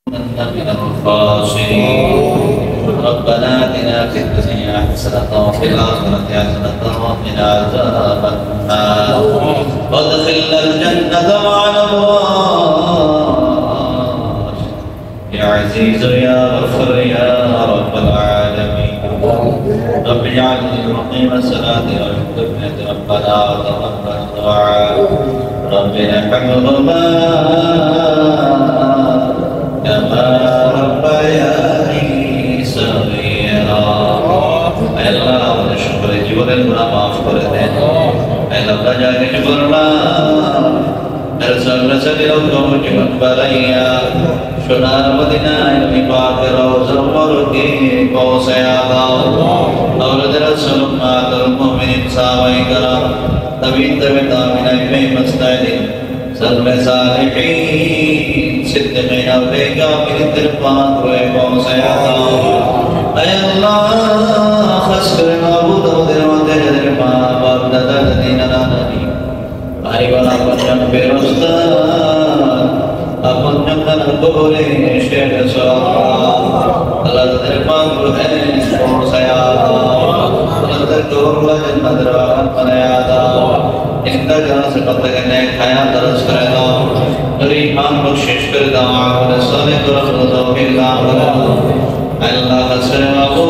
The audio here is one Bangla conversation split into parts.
من الخاسرين ربنا آتنا في الدنيا حسنة وفي الآخرة حسنة وقنا عذاب النار وادخلنا الجنة مع الأبرار يا عزيز يا غفور يا رب العالمين رب اجعلني مقيم الصلاة والحكمة ربنا وتقبل دعاء رب ارحمهما كما ربياني صغيرا আল্লাহ আমাদের সকলের জীবনের গুনাহ মাফ করে দেন আল্লাহ জানে করলাম রাসূল রাসূলের জীবন বাড়াইয়া সোনার মদিনায় নবী পাকের রওজা মুবারকে পৌঁছায়া দাও আওলাদ রাসূল মাতাল মুমিনিন সাহাবায়ে کرام তাবিঈন তাবিঈন ইমাম মুস্তাহিদিন সালফে সালিহিন সিদ্দিকিন আউলিয়া বিরদের পাক রয়ে পৌঁছায়া দাও আয় আল্লাহ খাস করে মাবুদ ওদের মধ্যে যাদের মা বাপ দাদা দাদি নানা নানি ভাই বোন আপন বেরোস্তা আপন জঙ্গল কবরে এসে গেছো আল্লাহ তাদের পাক রয়ে পৌঁছায়া দাও আল্লাহ তাদের কবরগুলো জান্নাতের বাগান বানায়া দাও जिंदा जहाँ से पता करने खाया दरस करे दो और ईमान बख्शिश कर दो आखिर साले तो रख दो फिर काम कर दो अल्लाह हसन माबू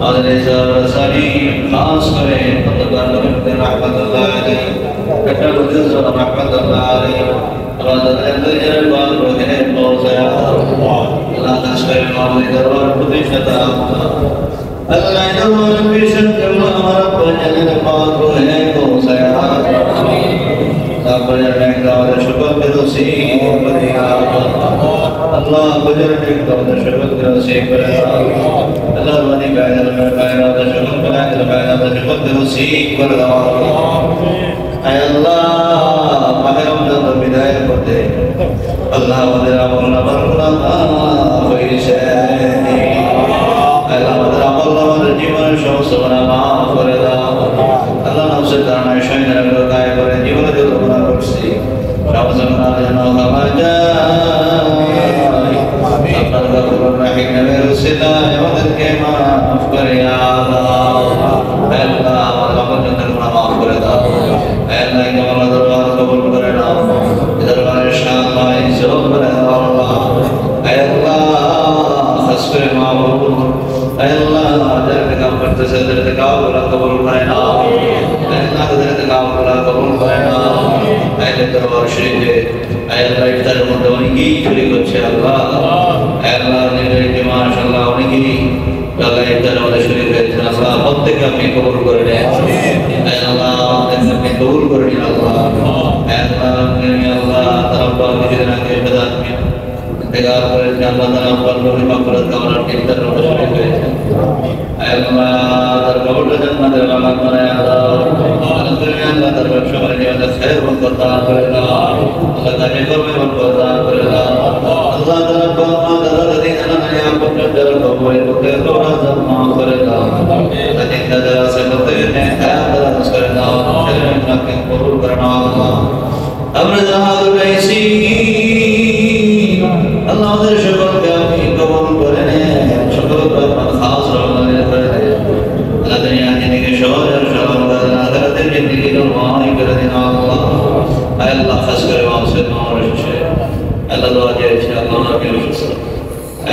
और ऐसा सारी खास करे पता करने में रहमत अल्लाह अलैहि कटा बुजुर्ग से रहमत अल्लाह अलैहि और अंदर जरे बाल रोहे बहुत सारा अल्लाह हसन माबू इधर और खुदी शता अल्लाह इधर पेशन कर हमारा पंजन पाक रोहे शुक्र करो सी अल्लाह गुजर शुक्र करो सी अल्लाह वाली कायदा शुक्र शुक्र करो सी अल्लाह महरम जो विदायत करते अल्लाह वाले रामला बरला कोई शैनी अल्लाह वाले रामला वाले जीवन शौक बना माफ करे अल्लाह नफ्स दाना शैतान को काय करे जीवन जो बना करसी शामसना जना खमाजा अपना गफूर रहीम नबी रसूलना मदद के माफ करे या अल्लाह हमारा जन्नत में माफ करे दा अल्लाह के हमारा दरबार कबूल करे ना दरबार शाह इज्जत करे अल्लाह खास करे माबूद अल्लाह हजरत का करते से हजरत का कबूल करे ना अल्लाह हजरत का कबूल करे ना अल्लाह दरबार शरीफ अल्लाह इफ्तार मुंडोनी की चुरी করছে আল্লাহ আল্লাহ নির্জয় মাশাআল্লাহ অনেকই আল্লাহ ইফতার वाला শরীফ হয়েছে আল্লাহ প্রত্যেককে আপনি কবুল করে নেন আল্লাহ আমাদের আপনি কবুল করে নিন আল্লাহ আল্লাহ তাআলা নিজের আগে ইবাদত में इंतजार করে আল্লাহ তাআলা বলবেন মাগফিরাত কামনা ইফতার वाला শরীফ হয়েছে আল্লাহ দরবার জান্নাতের বাগান বানায়া দাও আল্লাহ দরবার সবার জীবনে খায়ের বরকত দান করে দাও আল্লাহ তাকে করবে বরকত দান করে দাও আল্লাহ দরবার দাদা দিন আল্লাহ আপন দরবার কবুল করে দাও আল্লাহ মাফ করে দাও আল্লাহ দিন দাদা সে করতে নে খায়াত দান করে দাও শরীরকে কবুল করে নাও আল্লাহ আমরা জাহাদ গাইছি আল্লাহ আমাদের সকলকে আপনি কবুল করে নেন সকলকে আপনার খাস রহমতে করে দেন আল্লাহ দুনিয়া থেকে সবার সবার আখিরাতের জিন্দেগি নরমাই করে দেন আল্লাহ আল্লাহ খাস করে মাসুদ মাওলানা আল্লাহ দোয়া দিয়েছে আল্লাহ নবী সুস্থ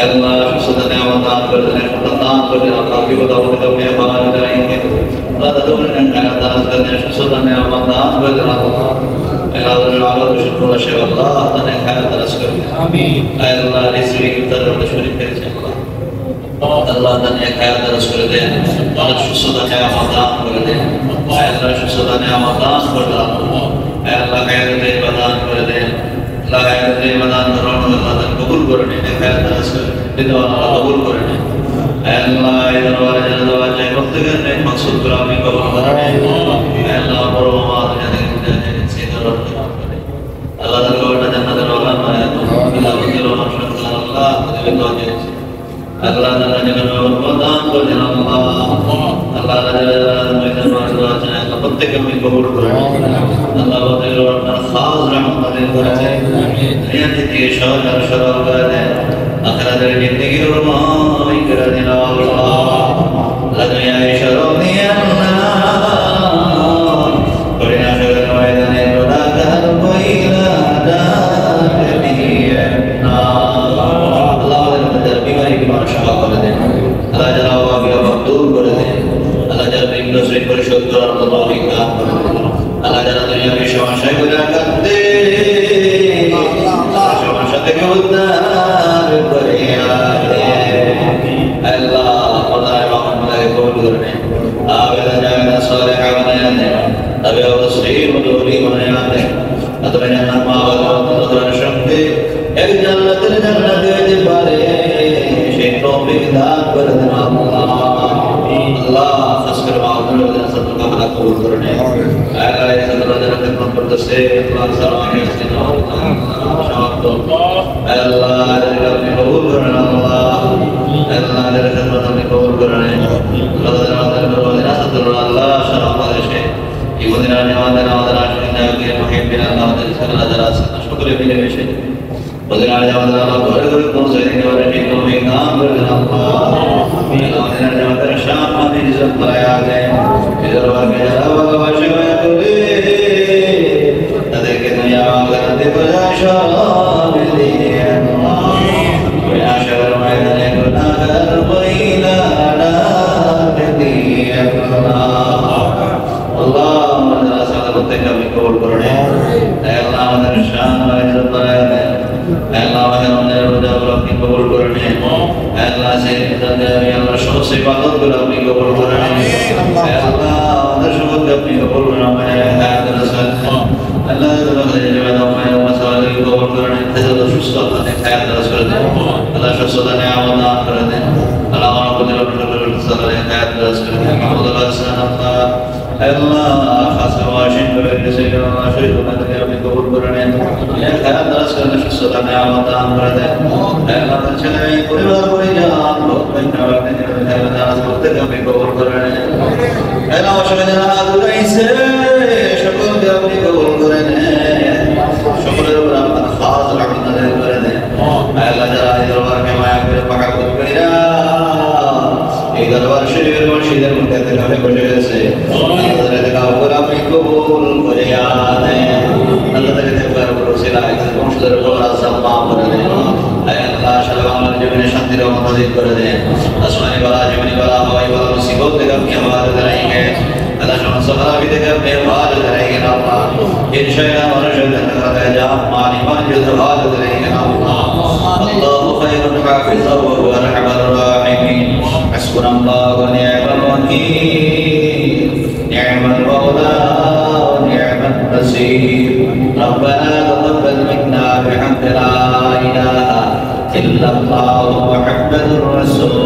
আল্লাহ সুস্থ নেয়ামত দান করে দেন দান করে দেন আল্লাহ কি বদাও তো मैं मान जाएंगे अल्लाह तआला ने दान करने सुস্থ नेयामत दान করে দেন আল্লাহ আল্লাহ শুকর আছে আল্লাহ তাআলা খায়র দরস করে আমিন আল্লাহ রিজকি ইফতার ওয়ালা শরীফ করেছে আল্লাহ তাআলা খায়র দরস করে দেন আল্লাহ সুস্থতা নেয়ামত দান করে দেন আল্লাহ সুস্থতা নেয়ামত দান করে দেন আল্লাহ খায়র দান করে দেন আল্লাহ খায়র দান করুন আল্লাহ কবুল করে নেন খায়র দরস করে দেন আল্লাহ কবুল করে নেন আল্লাহ এই দরবারে জানাওয়া চাই প্রত্যেকের মাকসুদ করে আপনি কবুল করেন আল্লাহ পরমা Allah আল্লাহ তাআলা যেন প্রদান করেন আল্লাহ আল্লাহ তাআলা প্রত্যেককে আপনি কবুল করুন আল্লাহ তাআলা আপনার খাস রহমতের করে দুনিয়া থেকে সহজ সরল করে দেন আখিরাতের জিন্দেগির রহমত করে দেন আল্লাহ দুনিয়ায় সরল দিয়ে আল্লাহ করে না সরল ময়দানে গুনাহগার কইলা পরিশোধ করার তৌফিক দান করুন আল্লাহ যারা দুনিয়াবী সমস্যায় গুনাহগারদের সমস্যা থেকে উদ্ধার করে আল্লাহ খোদায় মাহমুদকে কবুল করে নেন আবেদা জামিনা সালেহা বানায়া দেন তবে অবশ্যই ওলি বানায়া দেন তবে জান্নাত মাওলার সঙ্গে এক জান্নাতের জান্নাতে যেতে পারে সেই তৌফিক দান করে দেন আল্লাহ আল্লাহ খাস করে মাওলানা সাদুল কামলা কবুল করে নেন আল্লাহ এই সাদুল্লাহ যারা খেদমত করতেছে আল্লাহ সালামে আসেন আল্লাহ আপনি কবুল করেন আল্লাহ আল্লাহ যারা খেদমত আপনি কবুল করে নেন আল্লাহ সাদুল্লাহ আল্লাহ সারা বাংলাদেশে এই মদিনা আমাদের আশিকিন মুহিব্বিন আমাদের সাল্লাহ যারা আছেন সকলে মিলেমিশে মদিনা আমাদের আল্লাহ ঘরে ঘরে পৌঁছে দিতে পারে ঠিক তৌফিক দান করে দেন আল্লাহ মদিনা আমাদের শান্তি ইজ্জত বাড়ায়া দেন এই দরবারকে যারা ভালোবাসে মায়া করে তাদেরকে দুনিয়া আখিরাতে প্রজায় সব দিয়ে আল্লাহ ওই আশার ময়দানে গুনাহগার বইলা ডাক দিয়ে আল্লাহ আমাদের আশা প্রত্যেককে আপনি কবুল করে নেন আল্লাহ আমাদের শান ইজ্জত বাড়ায়া দেন আল্লাহ আমাদের মনের রোজাগুলো আপনি কবুল করে নেন আল্লাহ সেই আল্লাহ সমস্ত ইবাদতগুলো আপনি কবুল করে নেন আল্লাহ আমাদের সকলকে আপনি কবুল করে নেন আল্লাহ কবুল করে নেন সুস্থ আল্লাহ খায়াত দারাজ করে দেন আল্লাহ সুস্থতা নিয়ামত দান করে দেন আল্লাহ আমার প্রতি খায়াত দারাজ করে দেন আল্লাহ খাসা ওয়াশিন করে দিয়েছেন আল্লাহ শহীদ ওনাদেরকে আপনি কবুল করে নেন খায়াত দারাজ করে দেন সুস্থতা নিয়ামত দান করে দেন আল্লাহ তার ছেলে পরিবার পরিজন লোক দারাজ করতে আপনি কবুল করে নেন আল্লাহ আসলে যারা হাত উঠাইছে সকলকে আপনি কবুল করে নেন সকলের উপর আপনার খাস রহমত নাযিল করে দেন আল্লাহ যারা এই দরবারকে মায়া করে পাকা করে এই দরবার শরীফের মসজিদের মধ্যে থেকে বসে গেছে তাদেরকে কাউকে আপনি কবুল করে আনেন আল্লাহ তাকে দেখবার উপর ছিলা একজন বংশধর উপর আসাম মাফ করে দেন আল্লাহ সারা বাংলার জীবনে শান্তির রহমত নাযিল করে দেন আসমানি বালা জীবনী বালা হওয়াই বালা মুসিবত থেকে আপনি হেফাজত করেন আল্লাহ সমস্ত খারাপি থেকে আপনি হেফাজত করেন আল্লাহ ইনশাআল্লাহ মানুষের দেখা যায় মান ইমান যুদ্ধ হেফাজত করেন আল্লাহ আল্লাহু খায়রুন হাফিজা ওয়া হুয়া আরহামুর রাহিমিন হাসবুনাল্লাহু ওয়া নি'মাল ওয়াকিল নি'মাল মাওলা ওয়া নি'মান নাসীর ربنا تقبل منا بحمد لا إله إلا الله محمد رسول